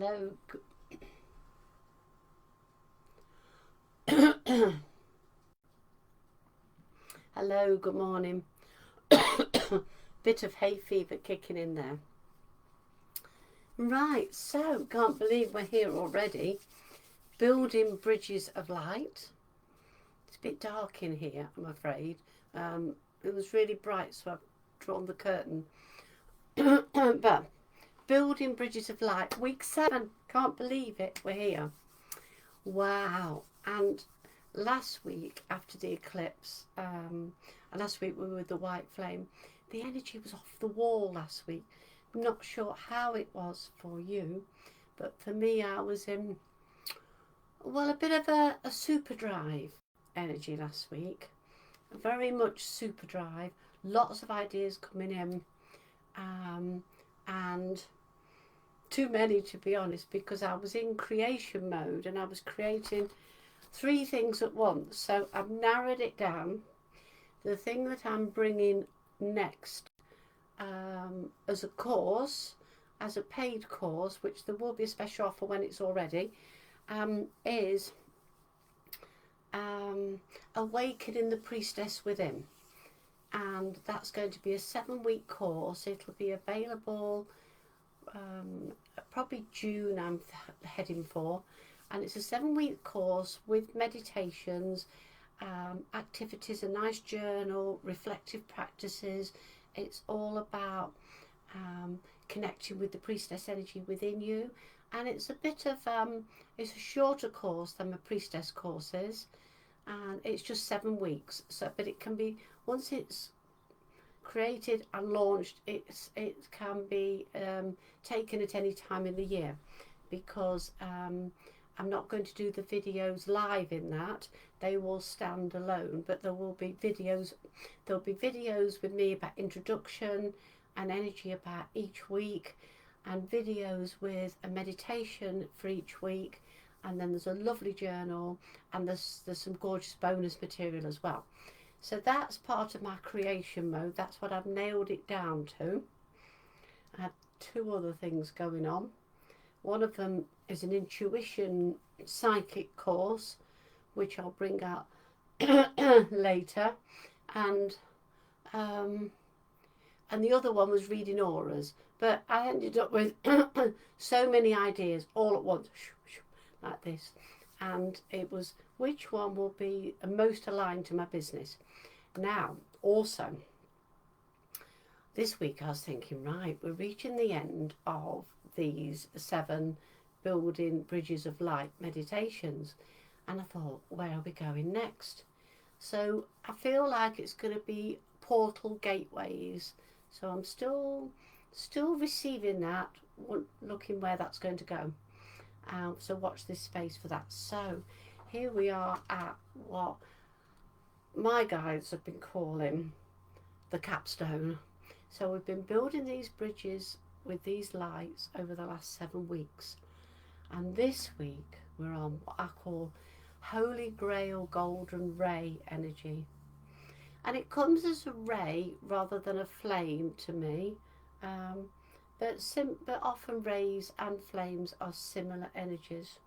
Hello. Hello, good morning. Bit of hay fever kicking in there. Right, so can't believe we're here already. Building bridges of light. It's a bit dark in here, I'm afraid. It was really bright, so I've drawn the curtain. But building bridges of light, week 7. Can't believe it, we're here. Wow. And last week after the eclipse, and last week we were with the white flame, the energy was off the wall last week. I'm not sure how it was for you, but for me I was in, well, a bit of a super drive energy last week. Very much super drive, lots of ideas coming in, and too many to be honest, because I was in creation mode and I was creating 3 things at once. So I've narrowed it down. The thing that I'm bringing next as a course, as a paid course, which there will be a special offer when it's all ready, is Awakening the Priestess Within. And that's going to be a 7-week course. It'll be available probably June I'm heading for. And it's a 7-week course with meditations, activities, a nice journal, reflective practices. It's all about connecting with the priestess energy within you. And it's a bit of, it's a shorter course than my priestess courses. And it's just 7 weeks. So, but it can be, once it's created and launched, it can be taken at any time in the year, because I'm not going to do the videos live in that. They will stand alone, but there will be videos. There'll be videos with me about introduction and energy about each week, and videos with a meditation for each week, and then there's a lovely journal, and there's some gorgeous bonus material as well. So that's part of my creation mode. That's what I've nailed it down to. I have 2 other things going on. One of them is an intuition psychic course, which I'll bring out later, and the other one was reading auras. But I ended up with so many ideas all at once, like this, and it was which one will be most aligned to my business. Now, also, this week I was thinking, right, we're reaching the end of these 7 building bridges of light meditations, and I thought, where are we going next? So I feel like it's going to be portal gateways. So I'm still receiving that, looking where that's going to go. So watch this space for that. So here we are at what my guides have been calling the capstone. So we've been building these bridges with these lights over the last 7 weeks, and this week we're on what I call Holy Grail Golden Ray energy, and it comes as a ray rather than a flame to me, but often rays and flames are similar energies.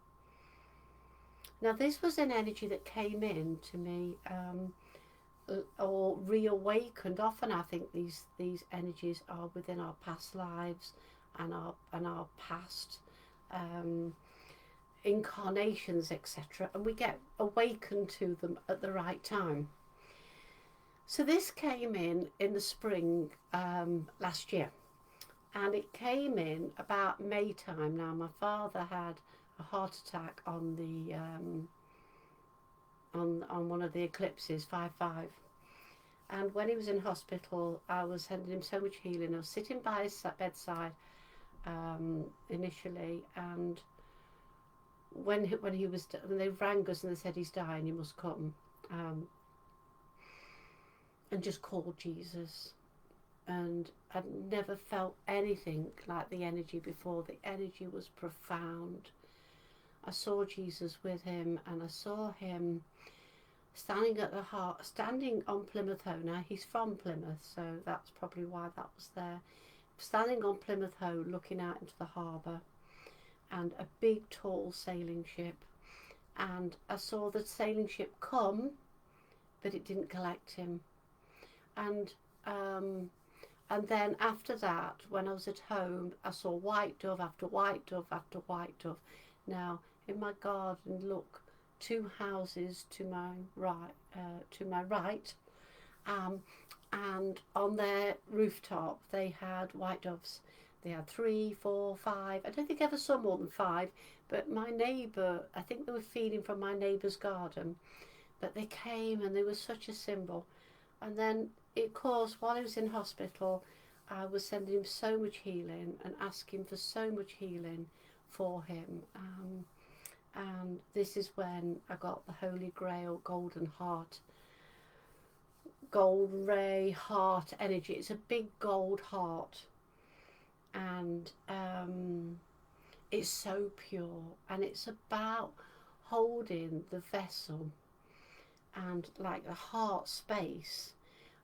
Now this was an energy that came in to me or reawakened. Often I think these energies are within our past lives and our past incarnations, etc., and we get awakened to them at the right time. So this came in the spring last year, and it came in about May time. Now my father had a heart attack on the on one of the eclipses, 5/5, and when he was in hospital I was sending him so much healing. I was sitting by his bedside initially, and when they rang us and they said he's dying, you must come, and just called Jesus. And I'd never felt anything like the energy before. The energy was profound. I saw Jesus with him, and I saw him standing on Plymouth Hoe. Now he's from Plymouth, so that's probably why that was there. Standing on Plymouth Hoe, looking out into the harbour, and a big tall sailing ship, and I saw the sailing ship come, but it didn't collect him. And then after that, when I was at home, I saw white dove after white dove after white dove. Now in my garden, look, 2 houses to my right, and on their rooftop they had white doves. They had 3, 4, 5. I don't think I ever saw more than 5, but my neighbour, I think they were feeding from my neighbour's garden, but they came and they were such a symbol. And then, of course, while I was in hospital, I was sending him so much healing and asking for so much healing for him. And this is when I got the Holy Grail Golden Ray heart energy. It's a big gold heart, and it's so pure, and it's about holding the vessel and like the heart space,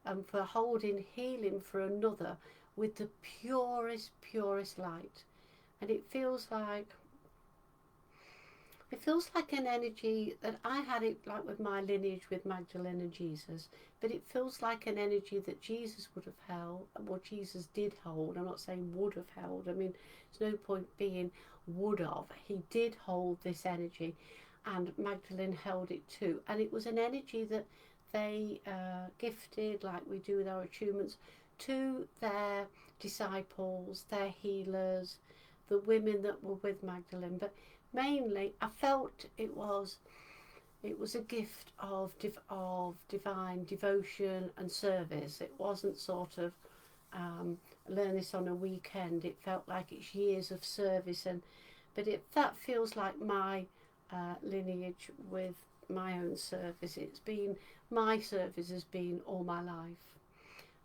and for holding healing for another with the purest light. And it feels like an energy that I had it like with my lineage with Magdalene and Jesus, but it feels like an energy that Jesus would have held, or Jesus did hold. I'm not saying would have held. I mean, there's no point being would have. He did hold this energy, and Magdalene held it too. And it was an energy that they gifted, like we do with our attunements, to their disciples, their healers, the women that were with Magdalene. But mainly, I felt it was a gift of divine devotion and service. It wasn't sort of learn this on a weekend. It felt like it's years of service, but that feels like my lineage with my own service. It's been, my service has been all my life.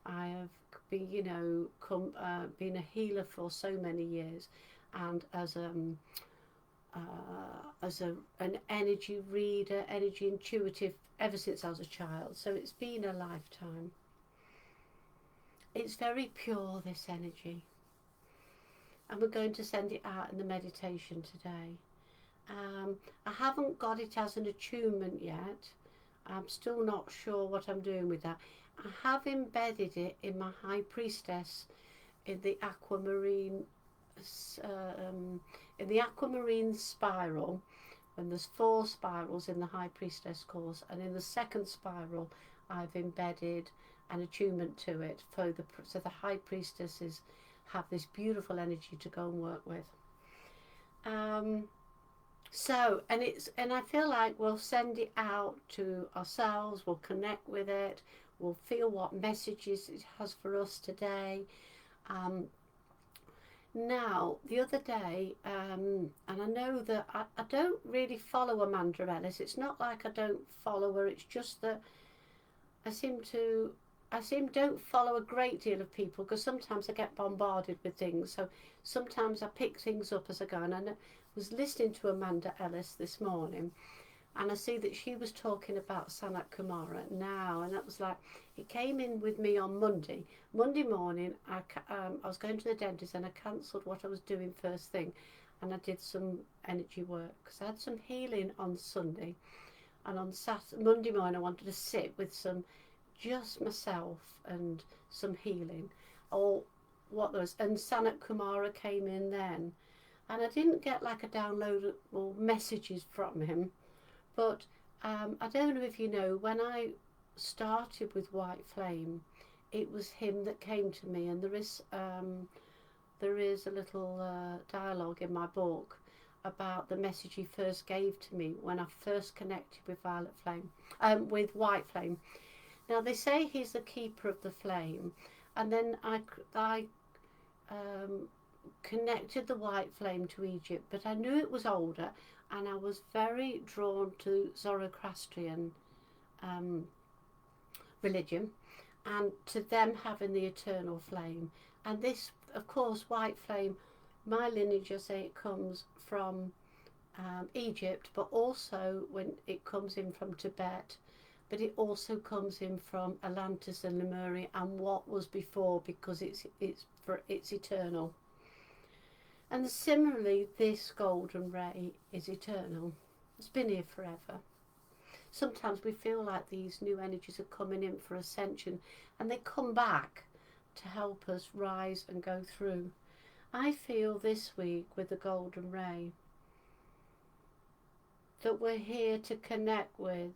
I have been, been a healer for so many years, and as an energy reader, energy intuitive, ever since I was a child. So it's been a lifetime. It's very pure, this energy, and we're going to send it out in the meditation today. I haven't got it as an attunement yet. I'm still not sure what I'm doing with that. I have embedded it in my High Priestess in the aquamarine spiral, and there's 4 spirals in the High Priestess course, and in the second spiral I've embedded an attunement to it so the High Priestesses have this beautiful energy to go and work with. And I feel like we'll send it out to ourselves, we'll connect with it, we'll feel what messages it has for us today. Now, the other day, and I know that I don't really follow Amanda Ellis. It's not like I don't follow her, it's just that I don't follow a great deal of people, because sometimes I get bombarded with things. So sometimes I pick things up as I go. And I was listening to Amanda Ellis this morning, and I see that she was talking about Sanat Kumara now, and that was like, it came in with me on Monday morning. I was going to the dentist, and I cancelled what I was doing first thing, and I did some energy work because I had some healing on Sunday, and on Monday morning I wanted to sit with just myself and some healing, or what there was. And Sanat Kumara came in then, and I didn't get like a downloadable messages from him. But I don't know if you know, when I started with White Flame, it was him that came to me, and there is a little dialogue in my book about the message he first gave to me when I first connected with with White Flame. Now they say he's the keeper of the flame, and then I connected the White Flame to Egypt, but I knew it was older. And I was very drawn to Zoroastrian religion, and to them having the eternal flame. And this, of course, White Flame, my lineage, I say, it comes from Egypt, but also when it comes in from Tibet, but it also comes in from Atlantis and Lemuria and what was before, because it's eternal. And similarly, this golden ray is eternal. It's been here forever. Sometimes we feel like these new energies are coming in for ascension, and they come back to help us rise and go through. I feel this week with the golden ray that we're here to connect with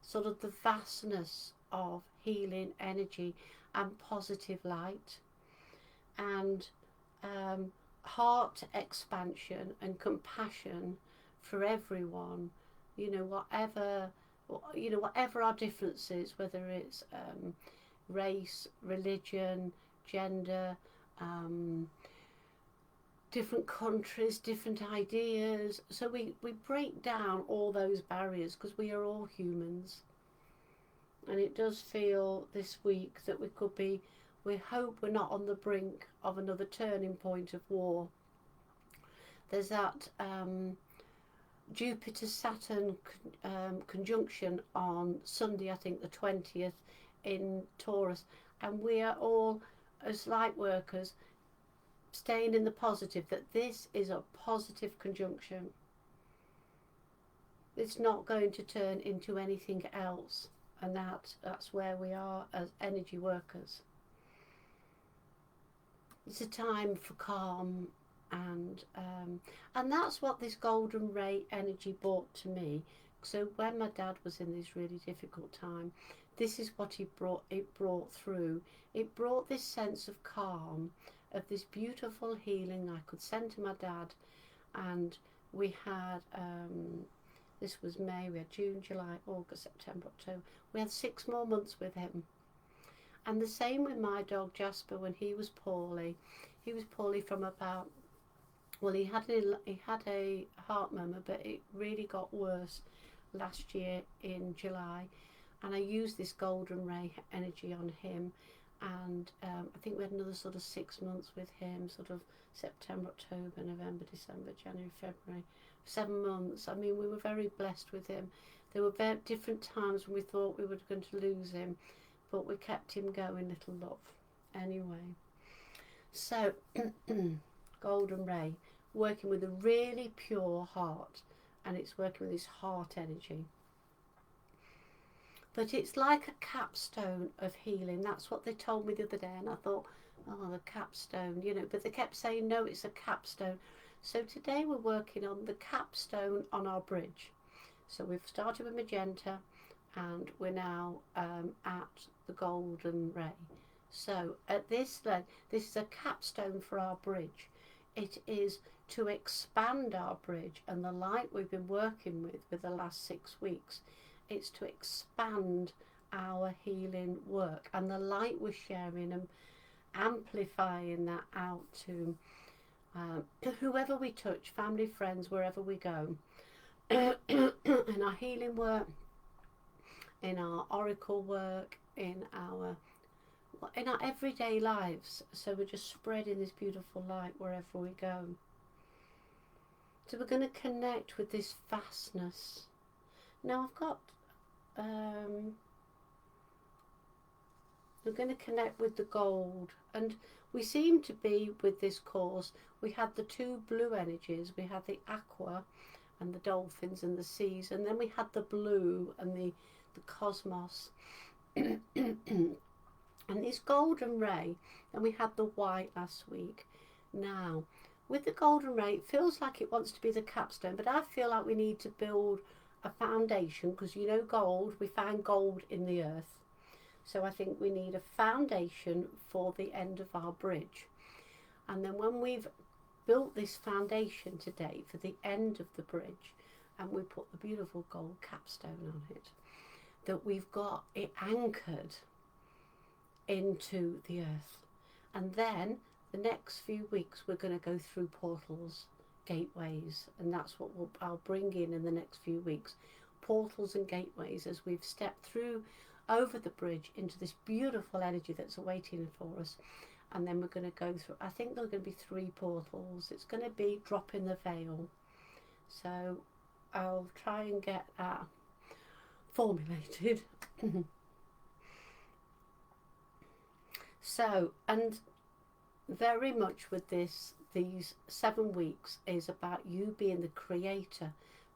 sort of the vastness of healing energy and positive light, and heart expansion and compassion for everyone, whatever our differences, whether it's race, religion, gender, different countries, different ideas. So we break down all those barriers because we are all humans. And it does feel this week that we hope we're not on the brink of another turning point of war. There's that Jupiter-Saturn conjunction on Sunday, I think the 20th, in Taurus. And we are all, as light workers, staying in the positive, that this is a positive conjunction. It's not going to turn into anything else. And that's where we are as energy workers. It's a time for calm, and that's what this golden ray energy brought to me. So when my dad was in this really difficult time, this is what it brought through. It brought this sense of calm, of this beautiful healing I could send to my dad. And we had this was May, we had June, July, August, September, October. We had 6 more months with him. And the same with my dog Jasper when he was poorly. He was poorly from about, well, he had a heart murmur, but it really got worse last year in July. And I used this golden ray energy on him. And I think we had another sort of 6 months with him, sort of September, October, November, December, January, February. 7 months. I mean, we were very blessed with him. There were very different times when we thought we were going to lose him, but we kept him going, little love. Anyway, so golden ray, working with a really pure heart, and it's working with this heart energy. But it's like a capstone of healing. That's what they told me the other day, and I thought, oh, the capstone, but they kept saying, no, it's a capstone. So today we're working on the capstone on our bridge. So we've started with magenta, and we're now at the golden ray. So at this is a capstone for our bridge. It is to expand our bridge, and the light we've been working with the last 6 weeks, it's to expand our healing work, and the light we're sharing and amplifying that out to whoever we touch, family, friends, wherever we go, in our healing work, in our oracle work, in our everyday lives. So we're just spreading this beautiful light wherever we go. So we're going to connect with this vastness. Now I've got we're going to connect with the gold, and we seem to be, with this course, we had the 2 blue energies. We had the aqua and the dolphins and the seas, and then we had the blue and the cosmos and this golden ray, and we had the white last week. Now with the golden ray, it feels like it wants to be the capstone, but I feel like we need to build a foundation, because gold, we found gold in the earth. So I think we need a foundation for the end of our bridge. And then when we've built this foundation today for the end of the bridge, and we put the beautiful gold capstone on it, that we've got it anchored into the earth. And then the next few weeks we're going to go through portals, gateways, and that's what I'll bring in the next few weeks. Portals and gateways, as we've stepped through over the bridge into this beautiful energy that's awaiting for us. And then we're going to go through, I think there are going to be 3 portals. It's going to be dropping the veil. So I'll try and get that formulated. So, and very much with this these 7 weeks is about you being the creator,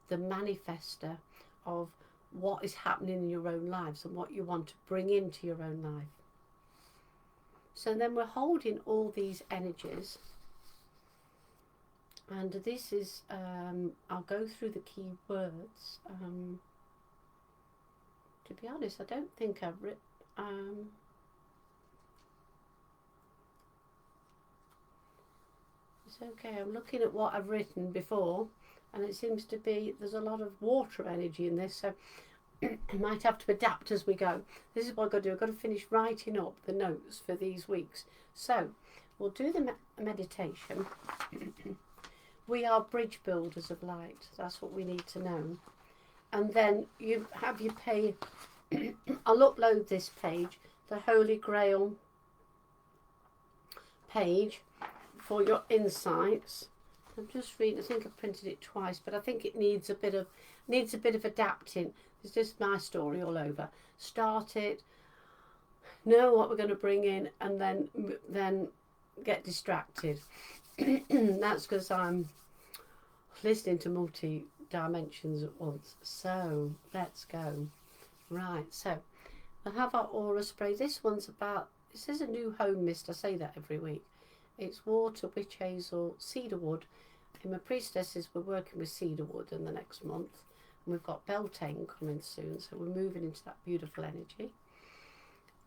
the manifester of what is happening in your own lives and what you want to bring into your own life. So then we're holding all these energies, and this is, I'll go through the key words. To be honest, I don't think I've written, it's okay, I'm looking at what I've written before, and it seems to be, there's a lot of water energy in this, so I might have to adapt as we go. This is what I've got to do. I've got to finish writing up the notes for these weeks. So we'll do the meditation. We are bridge builders of light. That's what we need to know. And then you have your page. I'll upload this page, the Holy Grail page, for your insights. I'm just reading. I think I printed it twice, but I think it needs a bit of adapting. It's just my story all over. Start it, know what we're going to bring in, and then get distracted. That's because I'm listening to multi dimensions at once. So let's go. Right, so we'll have our aura spray. This one's about, this is a new home mist. I say that every week. It's water, witch hazel, cedar wood. In my priestesses, we're working with cedar wood in the next month. And we've got Beltane coming soon, so we're moving into that beautiful energy.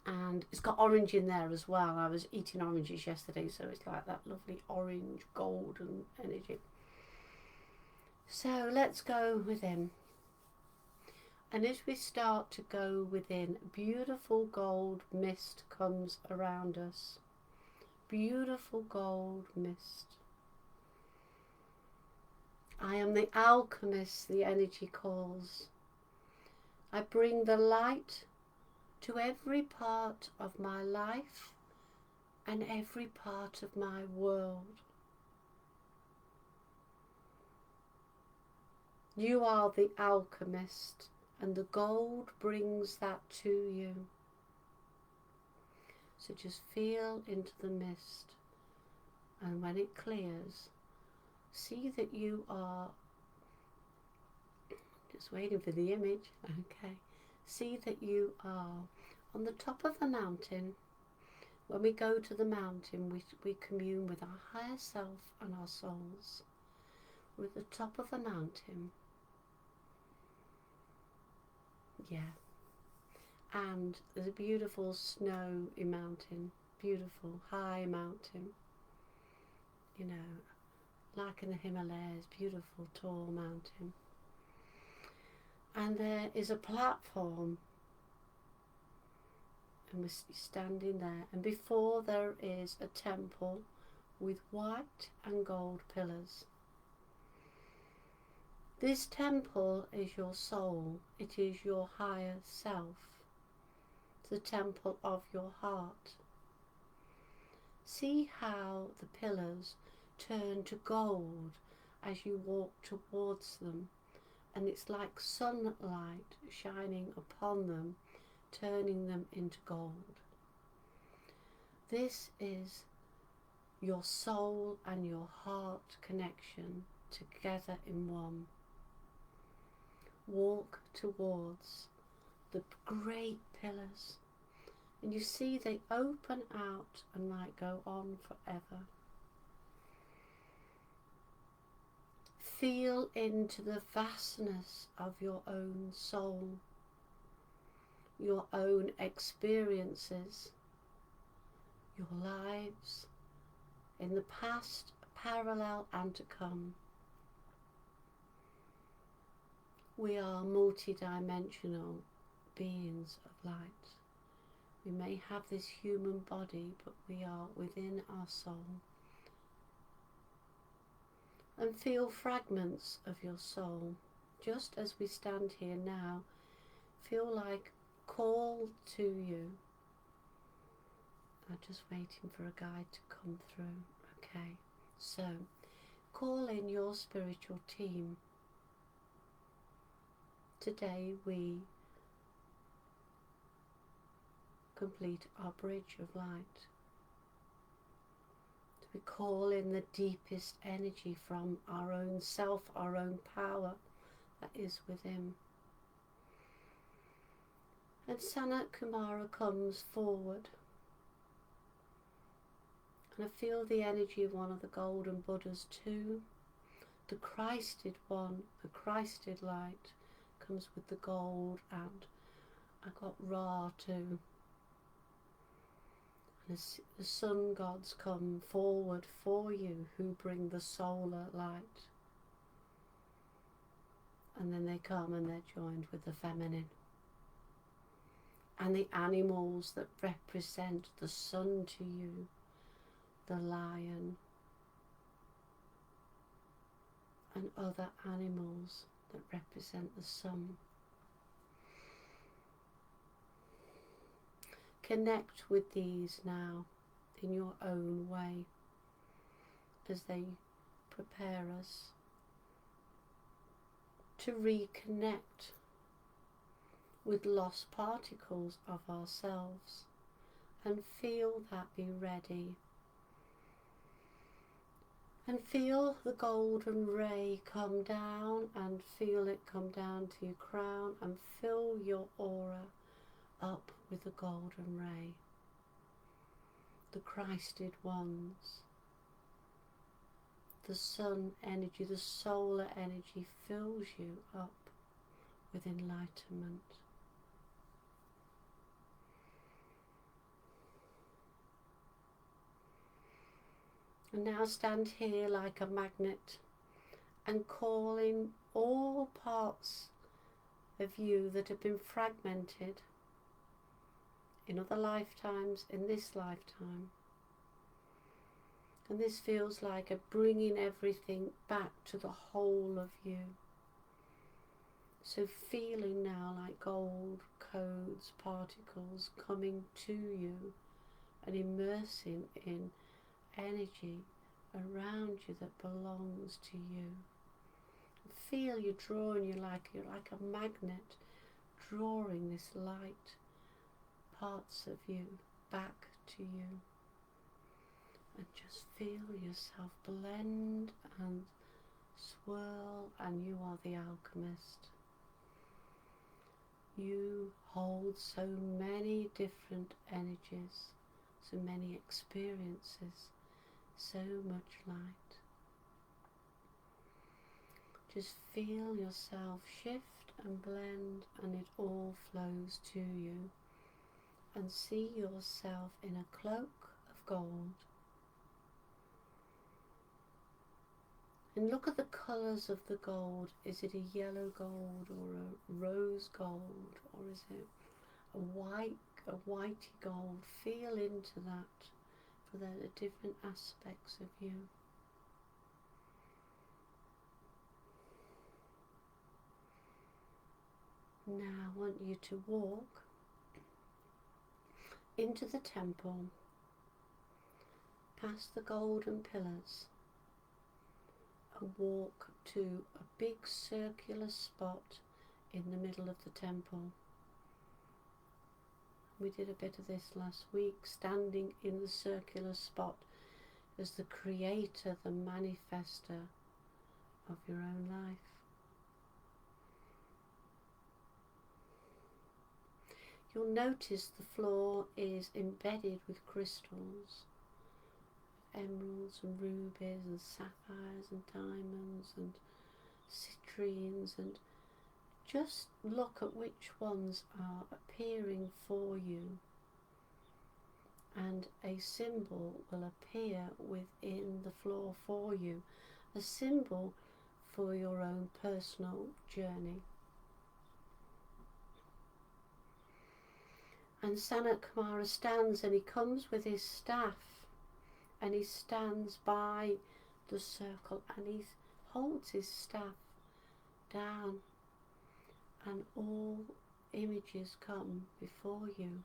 And it's got orange in there as well. I was eating oranges yesterday, so it's like that lovely orange golden energy. So let's go within. And as we start to go within, beautiful gold mist comes around us. Beautiful gold mist. I am the alchemist, the energy calls. I bring the light to every part of my life and every part of my world. You are the alchemist, and the gold brings that to you. So just feel into the mist, and when it clears, see that you are, just waiting for the image, okay, see that you are on the top of a mountain. When we go to the mountain, we commune with our higher self and our souls. We're at the top of a mountain. Yeah. And there's a beautiful snowy mountain, beautiful high mountain, you know, like in the Himalayas, beautiful tall mountain. And there is a platform, and we're standing there, and before there is a temple with white and gold pillars. This temple is your soul, it is your higher self, the temple of your heart. See how the pillars turn to gold as you walk towards them, and it's like sunlight shining upon them, turning them into gold. This is your soul and your heart connection together in one. Walk towards the great pillars, and you see they open out and might go on forever. Feel into the vastness of your own soul, your own experiences, your lives in the past, parallel and to come. We are multi-dimensional beings of light. We may have this human body, but we are within our soul. And feel fragments of your soul, just as we stand here now. Feel like call to you. I'm just waiting for a guide to come through. Okay, so call in your spiritual team. Today we complete our bridge of light. We call in the deepest energy from our own self, our own power that is within. And Sanat Kumara comes forward. And I feel the energy of one of the golden Buddhas too. The Christed one, the Christed light comes with the gold, and I got Ra too. And the sun gods come forward for you, who bring the solar light. And then they come and they're joined with the feminine. And the animals that represent the sun to you, the lion, and other animals that represent the sun. Connect with these now in your own way as they prepare us to reconnect with lost particles of ourselves and feel that be ready. And feel the golden ray come down, and feel it come down to your crown, and fill your aura up with the golden ray. The Christed ones, the sun energy, the solar energy fills you up with enlightenment. And now stand here like a magnet and call in all parts of you that have been fragmented in other lifetimes, in this lifetime. And this feels like a bringing everything back to the whole of you. So feeling now like gold codes, particles coming to you and immersing in energy around you that belongs to you. Feel you drawing, you're like a magnet drawing this light parts of you back to you. And just feel yourself blend and swirl, and you are the alchemist. You hold so many different energies, so many experiences, so much light. Just feel yourself shift and blend, and it all flows to you. And see yourself in a cloak of gold. And look at the colours of the gold. Is it a yellow gold or a rose gold, or is it a whitey gold? Feel into that, for there are different aspects of you. Now I want you to walk into the temple, past the golden pillars, and walk to a big circular spot in the middle of the temple. We did a bit of this last week, standing in the circular spot as the creator, the manifester of your own life. You'll notice the floor is embedded with crystals, emeralds and rubies and sapphires and diamonds and citrines, and just look at which ones are appearing for you, and a symbol will appear within the floor for you, a symbol for your own personal journey. And Sanat Kumara stands, and he comes with his staff, and he stands by the circle, and he holds his staff down, and all images come before you,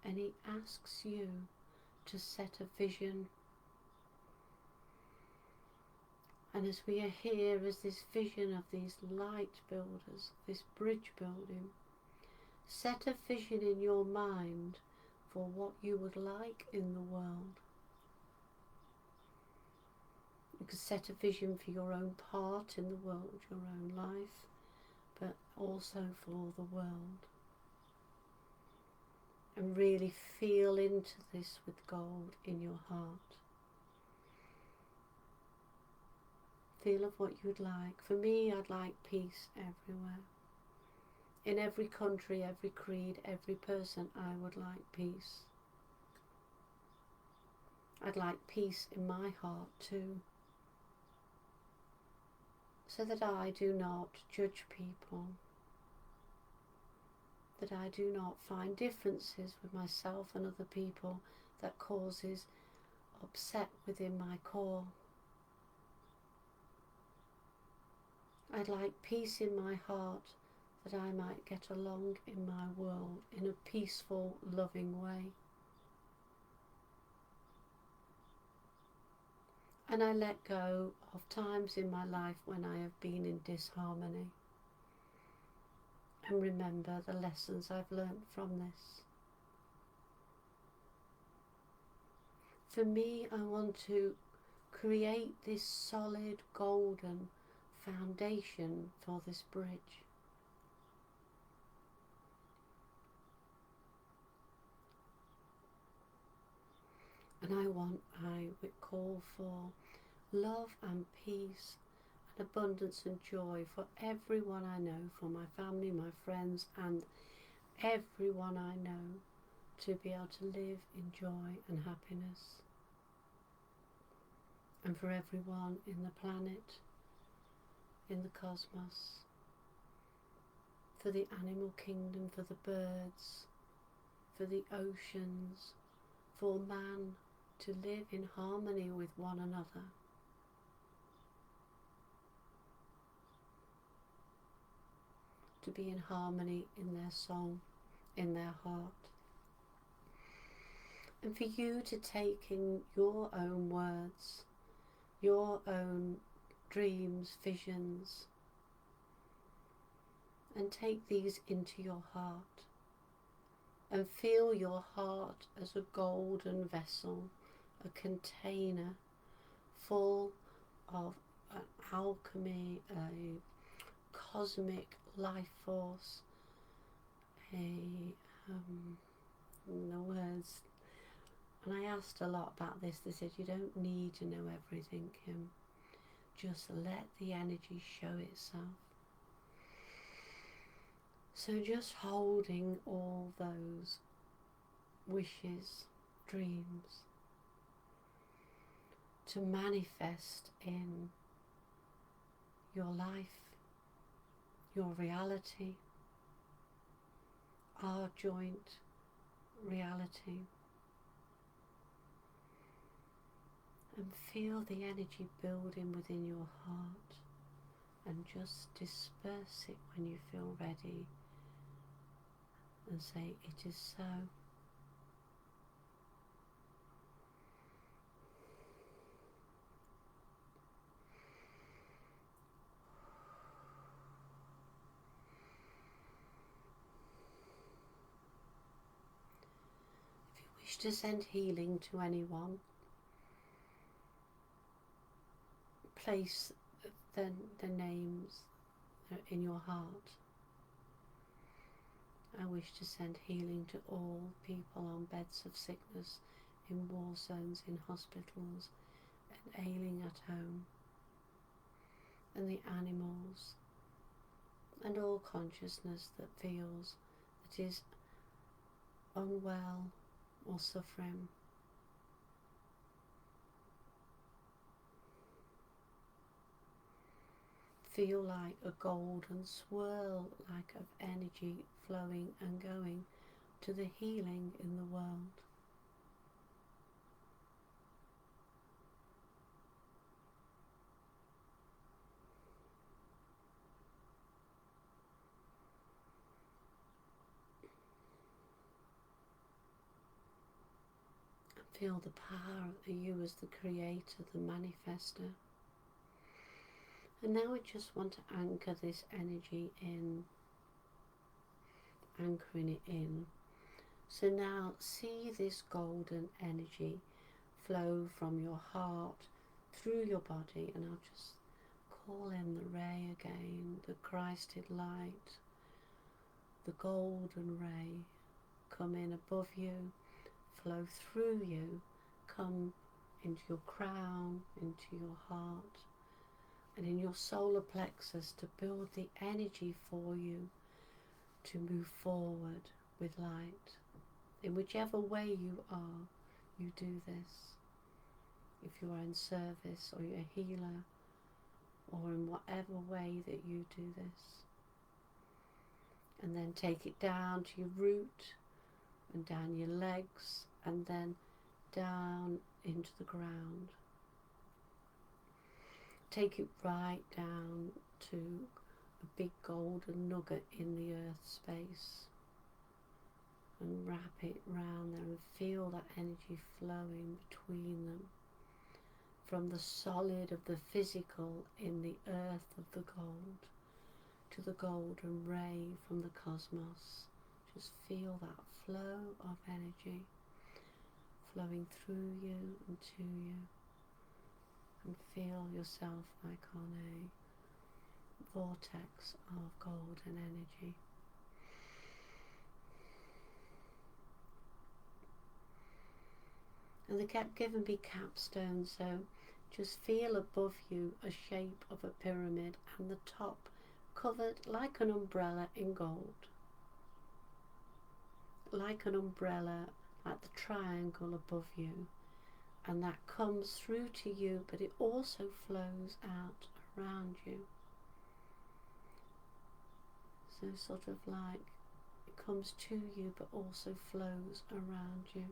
and he asks you to set a vision. And as we are here as this vision of these light builders, this bridge building, set a vision in your mind for what you would like in the world. You can set a vision for your own part in the world, your own life, but also for the world. And really feel into this with gold in your heart. Feel of what you'd like. For me, I'd like peace everywhere. In every country, every creed, every person, I would like peace. I'd like peace in my heart too, so that I do not judge people, that I do not find differences with myself and other people that causes upset within my core. I'd like peace in my heart, that I might get along in my world in a peaceful, loving way. And I let go of times in my life when I have been in disharmony. And remember the lessons I've learnt from this. For me, I want to create this solid golden foundation for this bridge. And I would call for love and peace and abundance and joy for everyone I know, for my family, my friends, and everyone I know, to be able to live in joy and happiness. And for everyone in the planet, in the cosmos, for the animal kingdom, for the birds, for the oceans, for man to live in harmony with one another. To be in harmony in their soul, in their heart. And for you to take in your own words, your own dreams, visions, and take these into your heart. And feel your heart as a golden vessel, a container full of an alchemy, a cosmic life force, the words. And I asked a lot about this. They said, you don't need to know everything, Kim. Just let the energy show itself. So just holding all those wishes, dreams, to manifest in your life, your reality, our joint reality. And feel the energy building within your heart, and just disperse it when you feel ready, and say, it is so. If you wish to send healing to anyone, place the names in your heart. I wish to send healing to all people on beds of sickness, in war zones, in hospitals, and ailing at home, and the animals, and all consciousness that feels that is unwell or suffering. Feel like a golden swirl, like of energy flowing and going to the healing in the world. And feel the power of you as the creator, the manifester. And now we just want to anchor this energy in, anchoring it in. So now see this golden energy flow from your heart through your body, and I'll just call in the ray again, the Christed light, the golden ray. Come in above you, flow through you, come into your crown, into your heart, and in your solar plexus to build the energy for you to move forward with light. In whichever way you are, you do this. If you are in service or you're a healer, or in whatever way that you do this. And then take it down to your root and down your legs and then down into the ground. Take it right down to a big golden nugget in the earth space and wrap it round there and feel that energy flowing between them, from the solid of the physical in the earth of the gold to the golden ray from the cosmos. Just feel that flow of energy flowing through you and to you, and feel yourself like on a vortex of golden energy. And they kept giving me capstones, so just feel above you a shape of a pyramid and the top covered like an umbrella in gold. Like an umbrella, like the triangle above you. And that comes through to you, but it also flows out around you. So sort of like it comes to you, but also flows around you.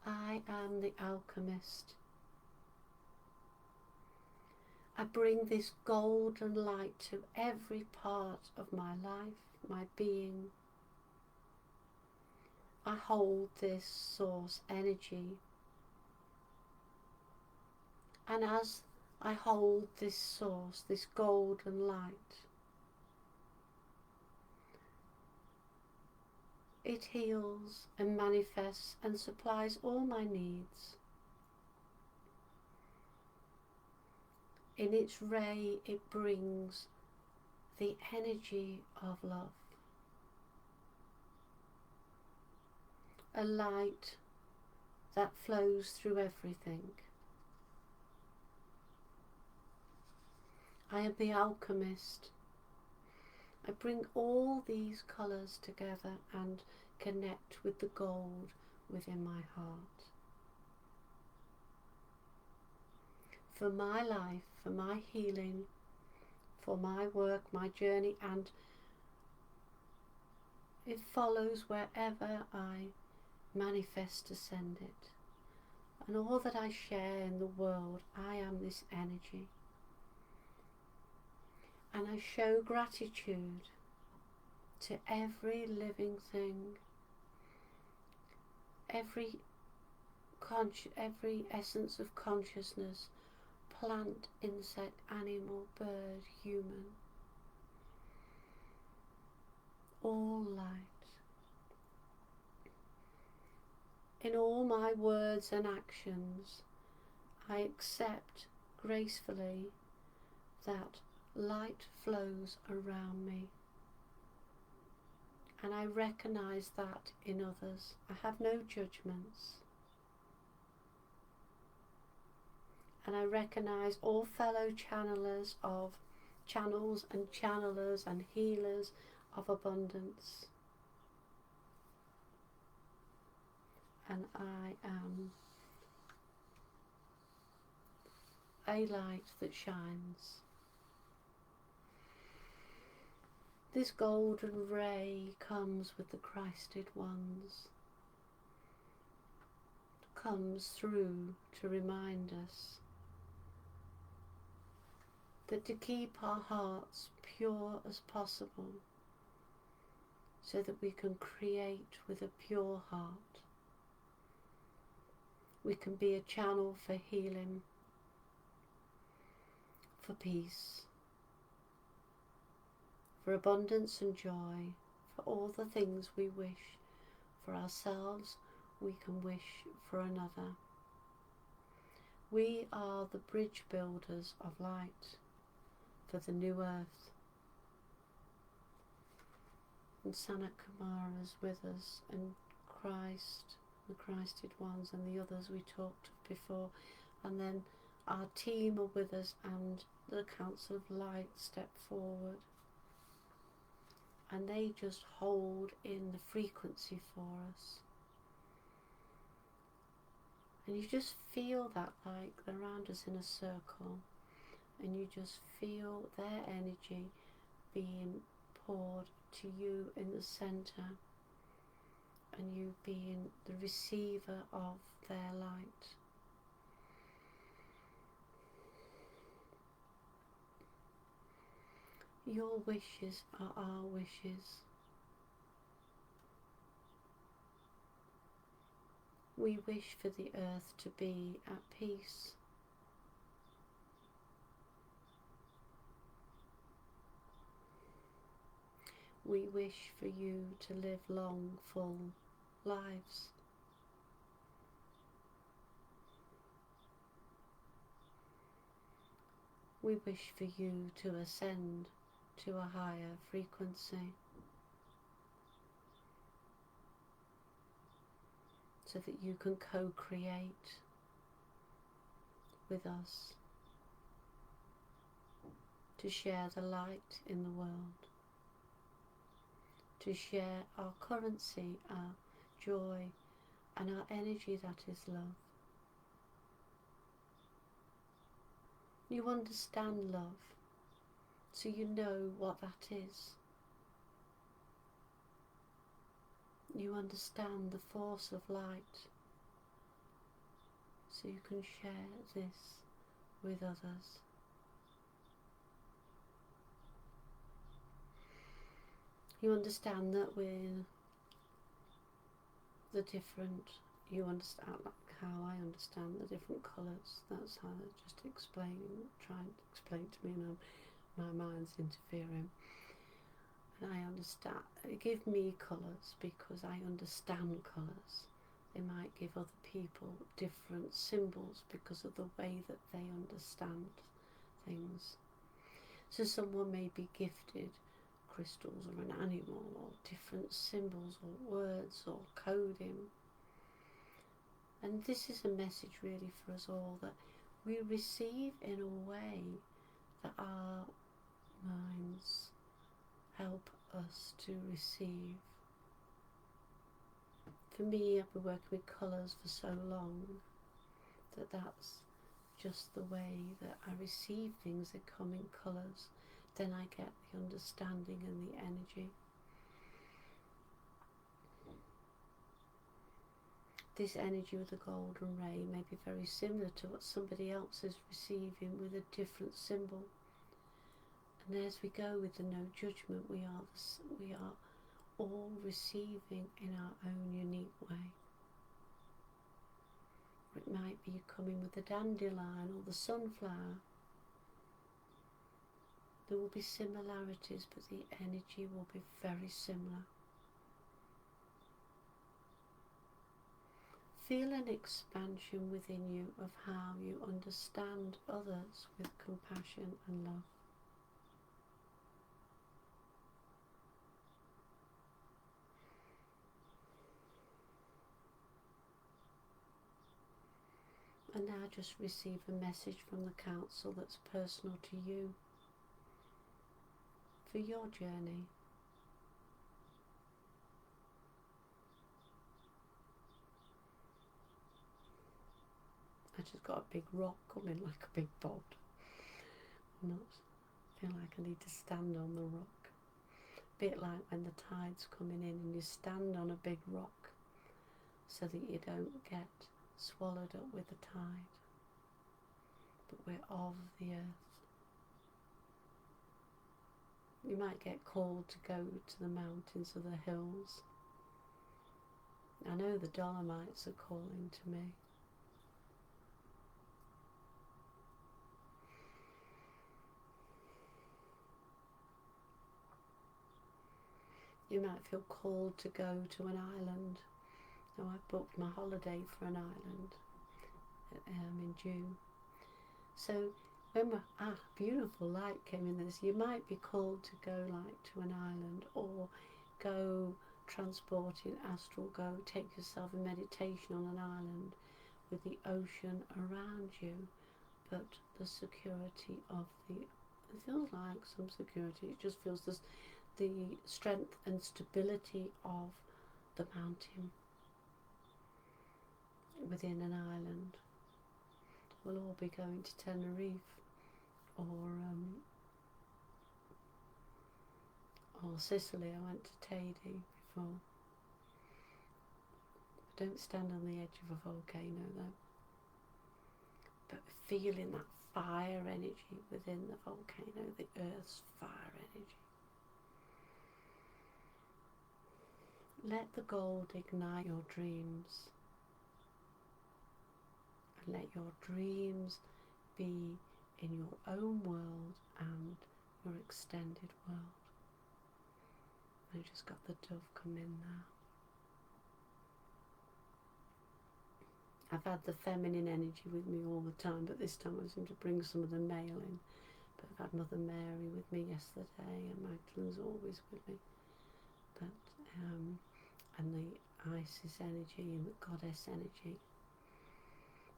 I am the alchemist. I bring this golden light to every part of my life, my being. I hold this source energy. And as I hold this source, this golden light, it heals and manifests and supplies all my needs. In its ray, it brings the energy of love. A light that flows through everything. I am the alchemist. I bring all these colours together and connect with the gold within my heart. For my life, for my healing, for my work, my journey, and it follows wherever I manifest to send it. And all that I share in the world, I am this energy. And I show gratitude to every living thing, every essence of consciousness, plant, insect, animal, bird, human, all light. In all my words and actions, I accept gracefully that light flows around me, and I recognize that in others. I have no judgments, and I recognize all fellow channels and channelers and healers of abundance, and I am a light that shines. This golden ray comes with the Christed ones, comes through to remind us that to keep our hearts pure as possible, so that we can create with a pure heart. We can be a channel for healing, for peace, for abundance and joy, for all the things we wish for ourselves, we can wish for another. We are the bridge builders of light for the new earth. And Sanat Kumara is with us, and Christ, the Christed ones, and the others we talked of before. And then our team are with us, and the Council of Light step forward. And they just hold in the frequency for us. And you just feel that like they're around us in a circle. And you just feel their energy being poured to you in the centre, and you being the receiver of their light. Your wishes are our wishes. We wish for the earth to be at peace. We wish for you to live long, full lives. We wish for you to ascend to a higher frequency, so that you can co-create with us, to share the light in the world, to share our currency, our joy, and our energy that is love. You understand love, so you know what that is. You understand the force of light, so you can share this with others. You understand that we're the different, you understand like how I understand the different colours. That's how they just trying to explain to me, and my mind's interfering. And I understand, they give me colours because I understand colours. They might give other people different symbols because of the way that they understand things. So someone may be gifted crystals or an animal or different symbols or words or coding. And this is a message really for us all, that we receive in a way that our minds help us to receive. For me, I've been working with colours for so long that that's just the way that I receive things. That come in colours. Then I get the understanding and the energy. This energy with the golden ray may be very similar to what somebody else is receiving with a different symbol. And as we go with the no judgment, we are all receiving in our own unique way. It might be coming with the dandelion or the sunflower. There will be similarities, but the energy will be very similar. Feel an expansion within you of how you understand others with compassion and love. And now just receive a message from the council that's personal to you for your journey. I just got a big rock coming like a big boat. I feel like I need to stand on the rock. A bit like when the tide's coming in and you stand on a big rock so that you don't get swallowed up with the tide. But we're of the earth. You might get called to go to the mountains or the hills. I know the Dolomites are calling to me. You might feel called to go to an island. So I've booked my holiday for an island in June. So when beautiful light came in this, you might be called to go like to an island, or go transporting, astral go, take yourself in meditation on an island with the ocean around you, but the security of it feels like some security, it just feels this, the strength and stability of the mountain within an island. We'll all be going to Tenerife or Sicily. I went to Tadi before. Don't stand on the edge of a volcano though, but feeling that fire energy within the volcano, the earth's fire energy. Let the gold ignite your dreams, and let your dreams be in your own world and your extended world. I just got the dove come in now. I've had the feminine energy with me all the time, but this time I seem to bring some of the male in. But I've had Mother Mary with me yesterday, and Magdalene's always with me. But and the Isis energy and the Goddess energy.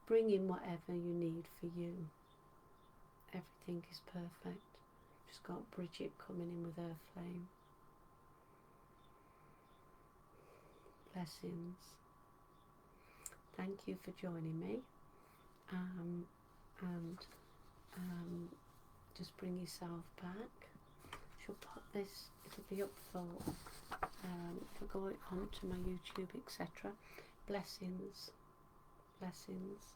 Bring in whatever you need for you. Everything is perfect. Just got Bridget coming in with her flame. Blessings. Thank you for joining me. And just bring yourself back. She'll put this, it'll be up for, it'll go onto my YouTube, etc. Blessings. Blessings.